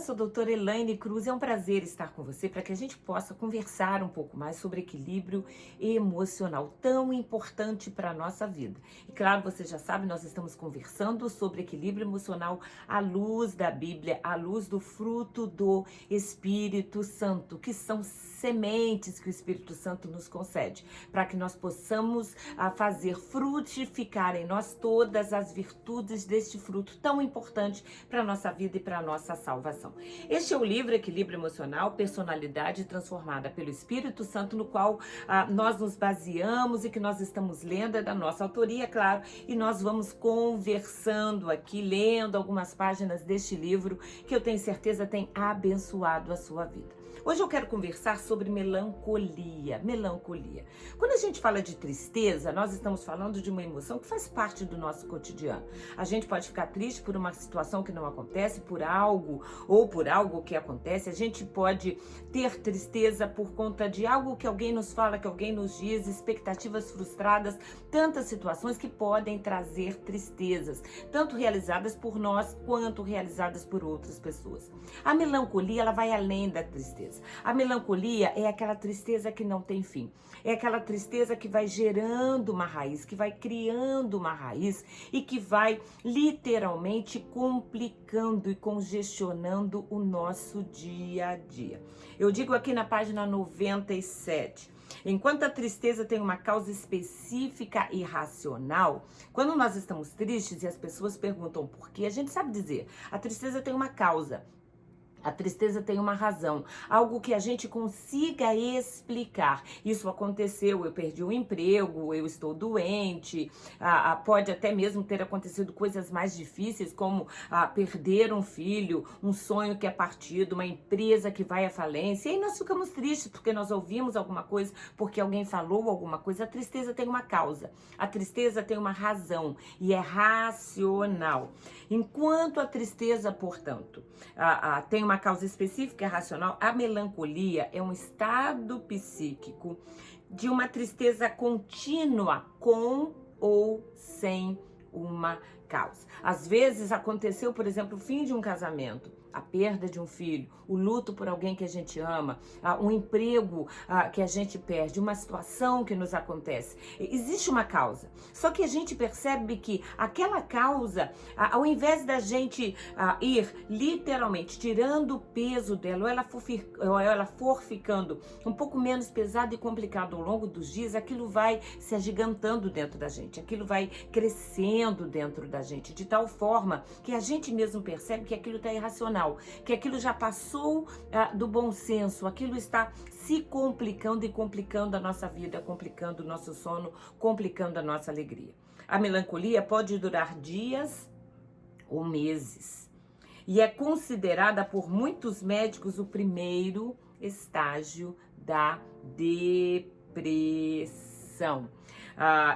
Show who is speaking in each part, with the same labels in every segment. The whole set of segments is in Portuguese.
Speaker 1: sou a doutora Elaine Cruz. É um prazer estar com você para que a gente possa conversar um pouco mais sobre equilíbrio emocional, tão importante para a nossa vida. E claro, você já sabe, nós estamos conversando sobre equilíbrio emocional à luz da Bíblia, à luz do fruto do Espírito Santo, que são sementes que o Espírito Santo nos concede, para que nós possamos fazer frutificar em nós todas as virtudes deste fruto tão importante para a nossa vida e para a nossa salvação. Este é o livro Equilíbrio Emocional, Personalidade Transformada pelo Espírito Santo, no qual nós nos baseamos e que nós estamos lendo, é da nossa autoria, claro, e nós vamos conversando aqui, lendo algumas páginas deste livro que eu tenho certeza tem abençoado a sua vida. Hoje eu quero conversar sobre melancolia. Melancolia. Quando a gente fala de tristeza, nós estamos falando de uma emoção que faz parte do nosso cotidiano. A gente pode ficar triste por uma situação que não acontece, por algo ou por algo que acontece. A gente pode ter tristeza por conta de algo que alguém nos fala, que alguém nos diz, expectativas frustradas, tantas situações que podem trazer tristezas, tanto realizadas por nós quanto realizadas por outras pessoas. A melancolia, ela vai além da tristeza. A melancolia é aquela tristeza que não tem fim. É aquela tristeza que vai gerando uma raiz, que vai criando uma raiz e que vai literalmente complicando e congestionando o nosso dia a dia. Eu digo aqui na página 97. Enquanto a tristeza tem uma causa específica e racional, quando nós estamos tristes e as pessoas perguntam por quê, a gente sabe dizer, a tristeza tem uma causa. A tristeza tem uma razão, algo que a gente consiga explicar. Isso aconteceu, eu perdi o emprego, eu estou doente, pode até mesmo ter acontecido coisas mais difíceis, como perder um filho, um sonho que é partido, uma empresa que vai à falência. E aí nós ficamos tristes porque nós ouvimos alguma coisa, porque alguém falou alguma coisa. A tristeza tem uma causa, a tristeza tem uma razão e é racional. Enquanto a tristeza, portanto, tem uma causa específica e racional, a melancolia é um estado psíquico de uma tristeza contínua com ou sem uma causa. Às vezes aconteceu, por exemplo, o fim de um casamento, a perda de um filho, o luto por alguém que a gente ama, um emprego que a gente perde, uma situação que nos acontece. Existe uma causa. Só que a gente percebe que aquela causa, ao invés da gente ir literalmente tirando o peso dela, ou ela for ficando um pouco menos pesado e complicado ao longo dos dias, aquilo vai se agigantando dentro da gente, aquilo vai crescendo dentro da gente, de tal forma que a gente mesmo percebe que aquilo está irracional, que aquilo já passou do bom senso, aquilo está se complicando e complicando a nossa vida, complicando o nosso sono, complicando a nossa alegria. A melancolia pode durar dias ou meses e é considerada por muitos médicos o primeiro estágio da depressão.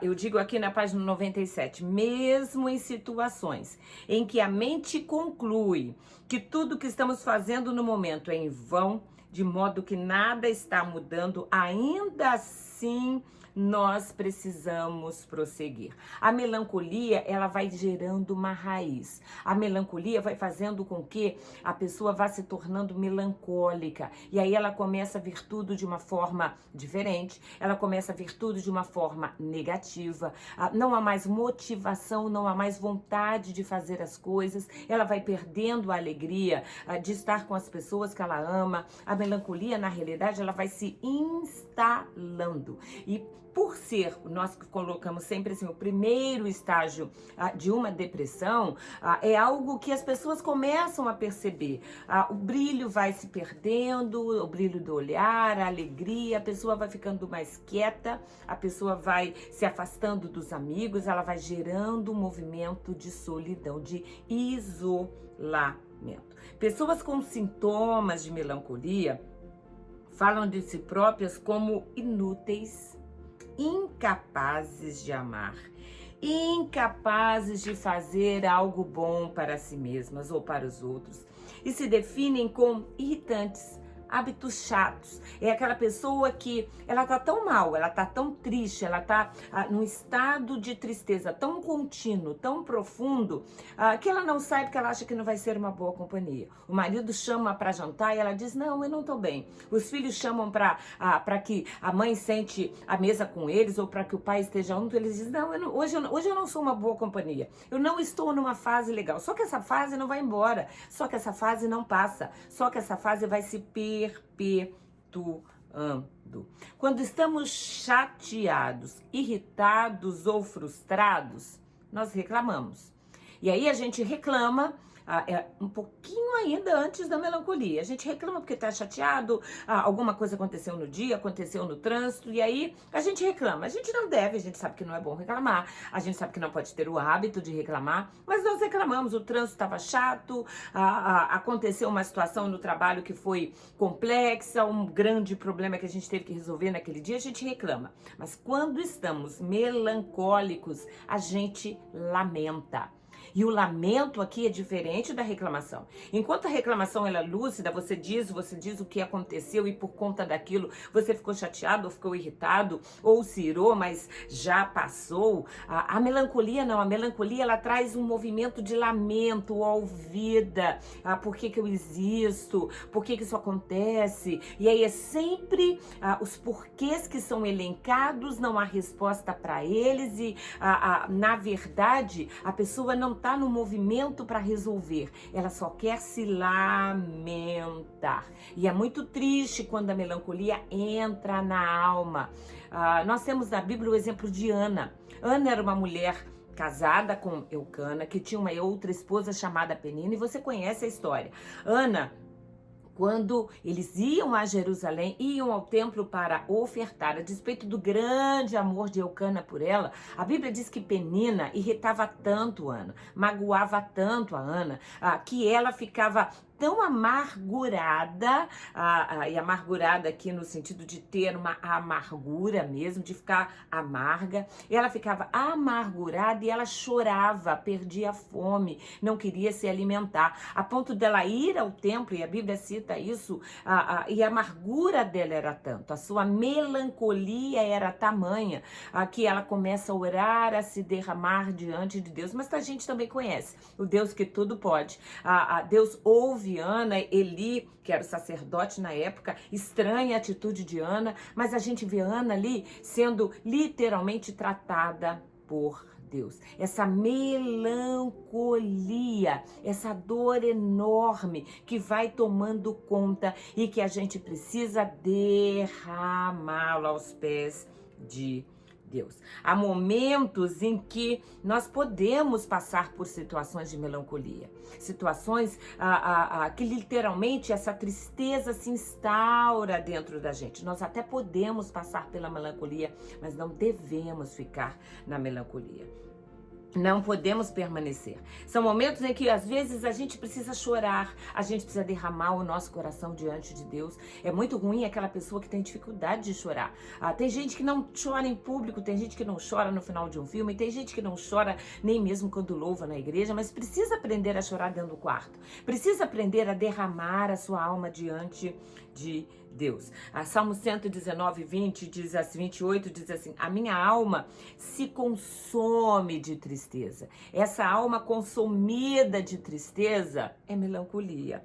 Speaker 1: Eu digo aqui na página 97, mesmo em situações em que a mente conclui que tudo que estamos fazendo no momento é em vão, de modo que nada está mudando, ainda assim nós precisamos prosseguir. A melancolia, ela vai gerando uma raiz. A melancolia vai fazendo com que a pessoa vá se tornando melancólica. E aí ela começa a ver tudo de uma forma diferente, ela começa a ver tudo de uma forma negativa. Não há mais motivação, não há mais vontade de fazer as coisas. Ela vai perdendo a alegria de estar com as pessoas que ela ama. A melancolia, na realidade, ela vai se instalando. E por ser, nós colocamos sempre assim, o primeiro estágio de uma depressão, é algo que as pessoas começam a perceber. O brilho vai se perdendo, o brilho do olhar, a alegria, a pessoa vai ficando mais quieta, a pessoa vai se afastando dos amigos, ela vai gerando um movimento de solidão, de isolamento. Pessoas com sintomas de melancolia falam de si próprias como inúteis, incapazes de amar, incapazes de fazer algo bom para si mesmas ou para os outros, e se definem como irritantes, hábitos chatos. É aquela pessoa que ela tá tão mal, ela tá tão triste, ela tá num estado de tristeza tão contínuo, tão profundo, que ela não sai porque ela acha que não vai ser uma boa companhia. O marido chama para jantar e ela diz, não, eu não tô bem. Os filhos chamam para que a mãe sente à mesa com eles ou para que o pai esteja junto, eles dizem, não, hoje eu não sou uma boa companhia. Eu não estou numa fase legal. Só que essa fase não vai embora. Só que essa fase não passa. Só que essa fase vai se perpetuando. Quando estamos chateados, irritados ou frustrados, nós reclamamos. E aí a gente reclama um pouquinho ainda antes da melancolia. A gente reclama porque tá chateado, alguma coisa aconteceu no dia, aconteceu no trânsito, e aí a gente reclama. A gente não deve, a gente sabe que não é bom reclamar, a gente sabe que não pode ter o hábito de reclamar, mas nós reclamamos, o trânsito estava chato, aconteceu uma situação no trabalho que foi complexa, um grande problema que a gente teve que resolver naquele dia, a gente reclama. Mas quando estamos melancólicos, a gente lamenta. E o lamento aqui é diferente da reclamação. Enquanto a reclamação ela é lúcida, você diz o que aconteceu e por conta daquilo você ficou chateado ou ficou irritado ou se irou, mas já passou. A melancolia não, a melancolia ela traz um movimento de lamento, ó vida, por que eu existo, por que isso acontece? E aí é sempre os porquês que são elencados, não há resposta para eles e na verdade a pessoa não está no movimento para resolver, ela só quer se lamentar. E é muito triste quando a melancolia entra na alma. Nós temos na Bíblia o exemplo de Ana. Ana era uma mulher casada com Eucana, que tinha uma outra esposa chamada Penina, e você conhece a história. Ana, quando eles iam a Jerusalém, iam ao templo para ofertar, a despeito do grande amor de Eucana por ela, a Bíblia diz que Penina irritava tanto Ana, magoava tanto a Ana, que ela ficava tão amargurada, e amargurada aqui no sentido de ter uma amargura mesmo, de ficar amarga, ela ficava amargurada e ela chorava, perdia a fome, não queria se alimentar, a ponto dela ir ao templo, e a Bíblia cita isso, e a amargura dela era tanto, a sua melancolia era tamanha, que ela começa a orar, a se derramar diante de Deus, mas a gente também conhece o Deus que tudo pode, Deus ouve Ana, Eli, que era o sacerdote na época, estranha a atitude de Ana, mas a gente vê Ana ali sendo literalmente tratada por Deus. Essa melancolia, essa dor enorme que vai tomando conta e que a gente precisa derramá-la aos pés de Deus. Há momentos em que nós podemos passar por situações de melancolia, situações que literalmente essa tristeza se instaura dentro da gente. Nós até podemos passar pela melancolia, mas não devemos ficar na melancolia. Não podemos permanecer. São momentos em que às vezes a gente precisa chorar, a gente precisa derramar o nosso coração diante de Deus. É muito ruim aquela pessoa que tem dificuldade de chorar. Tem gente que não chora em público, tem gente que não chora no final de um filme, tem gente que não chora nem mesmo quando louva na igreja, mas precisa aprender a chorar dentro do quarto. Precisa aprender a derramar a sua alma diante de Deus. Salmo 119, 20, 28 diz assim: a minha alma se consome de tristeza. Essa alma consumida de tristeza é melancolia.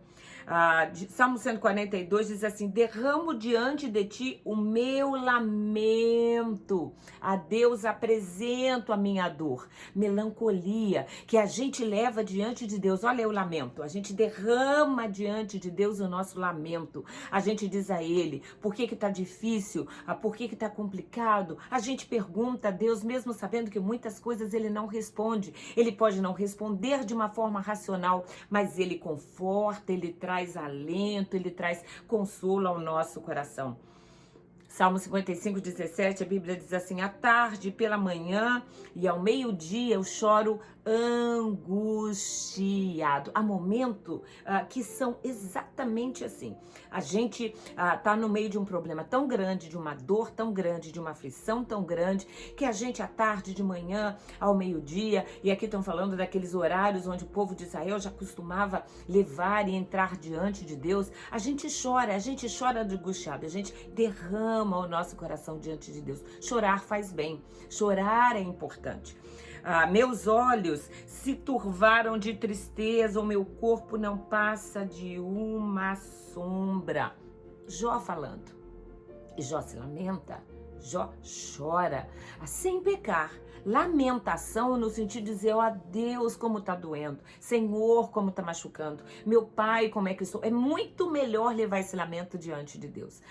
Speaker 1: Salmo 142 diz assim: derramo diante de ti o meu lamento, a Deus apresento a minha dor. Melancolia que a gente leva diante de Deus. Olha o lamento, a gente derrama diante de Deus o nosso lamento. A gente diz a Ele por que tá difícil, por que tá complicado. A gente pergunta a Deus, mesmo sabendo que muitas coisas Ele não responde. Ele pode não responder de uma forma racional, mas Ele conforta, Ele traz alento, Ele traz consolo ao nosso coração. Salmo 55:17, a Bíblia diz assim: à tarde, pela manhã e ao meio-dia eu choro angustiado. Há momentos que são exatamente assim. A gente tá no meio de um problema tão grande, de uma dor tão grande, de uma aflição tão grande, que a gente à tarde, de manhã, ao meio-dia, e aqui estão falando daqueles horários onde o povo de Israel já costumava levar e entrar diante de Deus, a gente chora angustiado, a gente derrama o nosso coração diante de Deus. Chorar faz bem, chorar é importante. Meus olhos se turvaram de tristeza, o meu corpo não passa de uma sombra. Jó falando. E Jó se lamenta, Jó chora, sem pecar. Lamentação no sentido de dizer, ó Deus, como tá doendo, Senhor, como tá machucando, meu Pai, como é que eu estou. É muito melhor levar esse lamento diante de Deus.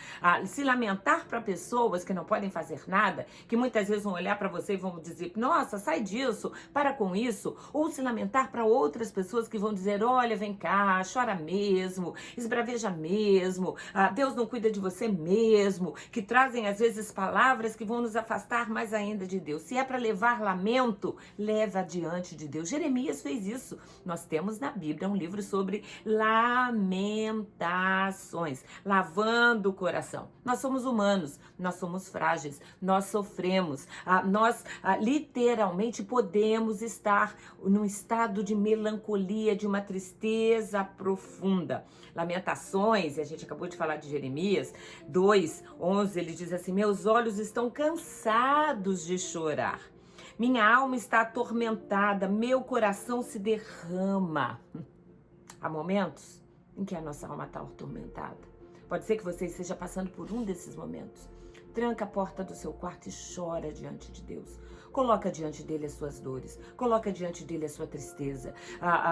Speaker 1: Se lamentar para pessoas que não podem fazer nada, que muitas vezes vão olhar para você e vão dizer, nossa, sai disso, para com isso. Ou se lamentar para outras pessoas que vão dizer, olha, vem cá, chora mesmo, esbraveja mesmo, Deus não cuida de você mesmo, que trazem às vezes palavras que vão nos afastar mais ainda de Deus. Se é para levar lamento, leva adiante de Deus. Jeremias fez isso. Nós temos na Bíblia um livro sobre lamentações, lavando o coração. Nós somos humanos, nós somos frágeis, nós sofremos, nós literalmente podemos estar num estado de melancolia, de uma tristeza profunda. Lamentações, e a gente acabou de falar de Jeremias 2:11, ele diz assim, meus olhos estão cansados de chorar. Minha alma está atormentada, meu coração se derrama. Há momentos em que a nossa alma está atormentada. Pode ser que você esteja passando por um desses momentos. Tranca a porta do seu quarto e chora diante de Deus. Coloca diante dele as suas dores. Coloca diante dele a sua tristeza.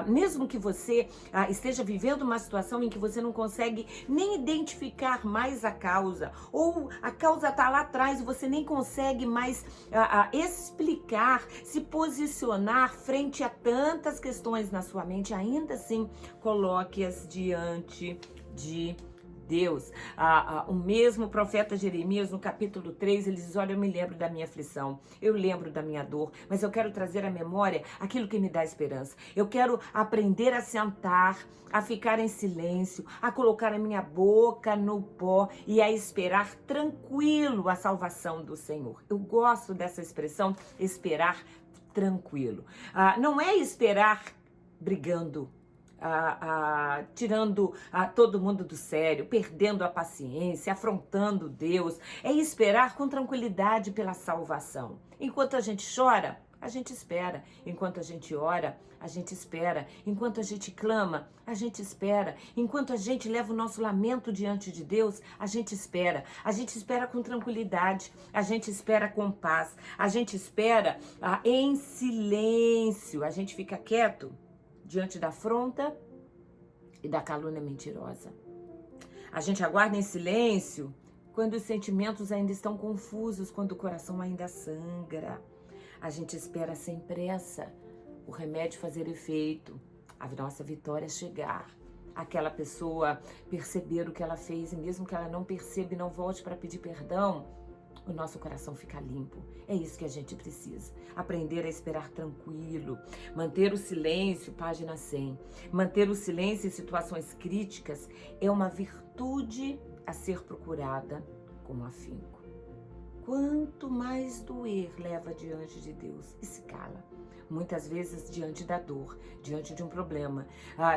Speaker 1: Mesmo que você esteja vivendo uma situação em que você não consegue nem identificar mais a causa, ou a causa está lá atrás e você nem consegue mais explicar, se posicionar frente a tantas questões na sua mente, ainda assim, coloque-as diante de Deus. O mesmo profeta Jeremias, no capítulo 3, ele diz, olha, eu me lembro da minha aflição, eu lembro da minha dor, mas eu quero trazer à memória aquilo que me dá esperança. Eu quero aprender a sentar, a ficar em silêncio, a colocar a minha boca no pó e a esperar tranquilo a salvação do Senhor. Eu gosto dessa expressão, esperar tranquilo. Não é esperar brigando, tirando todo mundo do sério, perdendo a paciência, afrontando Deus. É esperar com tranquilidade pela salvação. Enquanto a gente chora, a gente espera. Enquanto a gente ora, a gente espera. Enquanto a gente clama, a gente espera. Enquanto a gente leva o nosso lamento diante de Deus, a gente espera. A gente espera com tranquilidade. A gente espera com paz. A gente espera em silêncio. A gente fica quieto diante da afronta e da calúnia mentirosa. A gente aguarda em silêncio quando os sentimentos ainda estão confusos, quando o coração ainda sangra. A gente espera sem pressa o remédio fazer efeito, a nossa vitória chegar, aquela pessoa perceber o que ela fez e mesmo que ela não perceba e não volte para pedir perdão, o nosso coração fica limpo. É isso que a gente precisa. Aprender a esperar tranquilo. Manter o silêncio, página 100. Manter o silêncio em situações críticas é uma virtude a ser procurada com afinco. Quanto mais doer leva diante de Deus e se cala. Muitas vezes diante da dor, diante de um problema,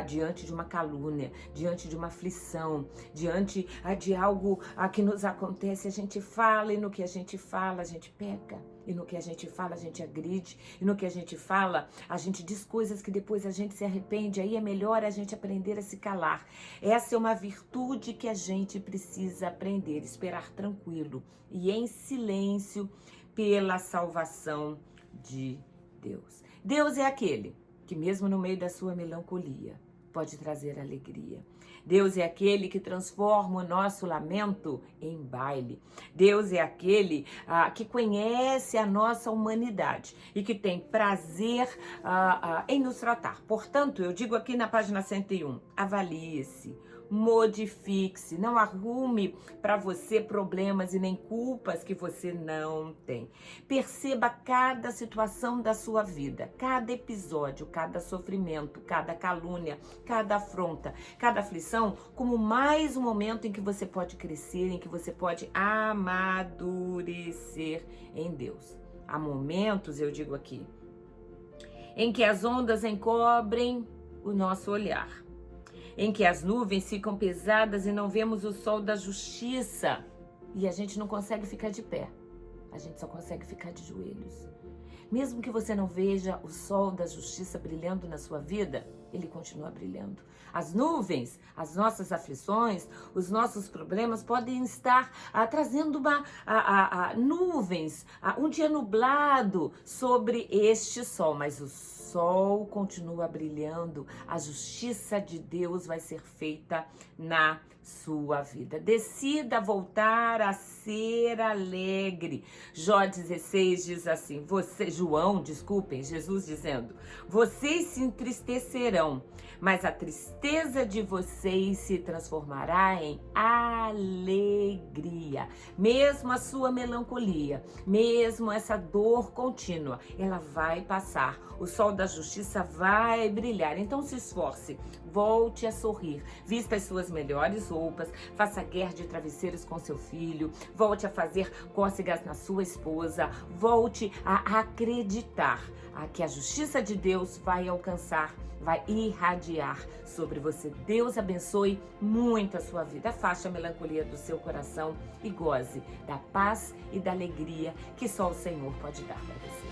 Speaker 1: diante de uma calúnia, diante de uma aflição, diante de algo que nos acontece, a gente fala e no que a gente fala a gente peca, e no que a gente fala a gente agride, e no que a gente fala a gente diz coisas que depois a gente se arrepende, aí é melhor a gente aprender a se calar. Essa é uma virtude que a gente precisa aprender, esperar tranquilo e em silêncio pela salvação de Deus. Deus é aquele que mesmo no meio da sua melancolia pode trazer alegria. Deus é aquele que transforma o nosso lamento em baile. Deus é aquele que conhece a nossa humanidade e que tem prazer em nos tratar. Portanto, eu digo aqui na página 101, avalie-se, modifique-se, não arrume para você problemas e nem culpas que você não tem. Perceba cada situação da sua vida, cada episódio, cada sofrimento, cada calúnia, cada afronta, cada aflição, como mais um momento em que você pode crescer, em que você pode amadurecer em Deus. Há momentos, eu digo aqui, em que as ondas encobrem o nosso olhar, em que as nuvens ficam pesadas e não vemos o sol da justiça e a gente não consegue ficar de pé, a gente só consegue ficar de joelhos. Mesmo que você não veja o sol da justiça brilhando na sua vida, ele continua brilhando. As nuvens, as nossas aflições, os nossos problemas podem estar trazendo nuvens, um dia nublado sobre este sol, mas o sol continua brilhando, a justiça de Deus vai ser feita na sua vida. Decida voltar a ser alegre. Jó 16 diz assim, Jesus dizendo, vocês se entristecerão, mas a tristeza de vocês se transformará em alegria. Mesmo a sua melancolia, mesmo essa dor contínua, ela vai passar. O sol da justiça vai brilhar. Então se esforce, volte a sorrir, vista as suas melhores roupas, faça guerra de travesseiros com seu filho, volte a fazer cócegas na sua esposa, volte a acreditar que a justiça de Deus vai alcançar, vai irradiar sobre você. Deus abençoe muito a sua vida. Afaste a melancolia do seu coração e goze da paz e da alegria que só o Senhor pode dar para você.